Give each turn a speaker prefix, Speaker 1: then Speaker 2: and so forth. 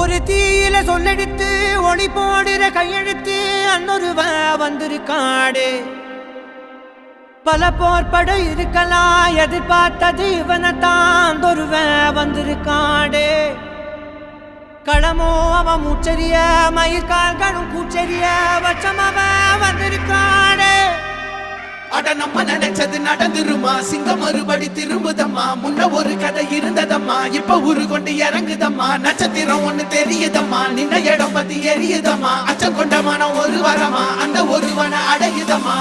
Speaker 1: ஒரு தீயில சொல்லெடுத்து ஒளி போடுற கையெழுத்து அன்னொருவ வந்திருக்காடு. பல போர்பட இருக்கலாம் எதிர்பார்த்தது இவனைத்தான் ஒருவ வந்திருக்காடு. களமோ அவன் மூச்சரிய மயிர்கால்களும் கூச்சரிய வச்சம் அவன் வந்திருக்காடு.
Speaker 2: அட நம்ம நினைச்சது நடந்துருமா, சிங்கம் மறுபடி திரும்புதம்மா. முன்ன ஒரு கதை இருந்ததம்மா, இப்ப உரு கொண்டு இறங்குதம்மா. நட்சத்திரம் ஒண்ணு தெரியுதம்மா, நின்ன இடம் பத்தி எரியுதம்மா. அச்சம் கொண்ட மனம் ஒரு வரமா, அந்த ஒருவனை அடையுதம்மா.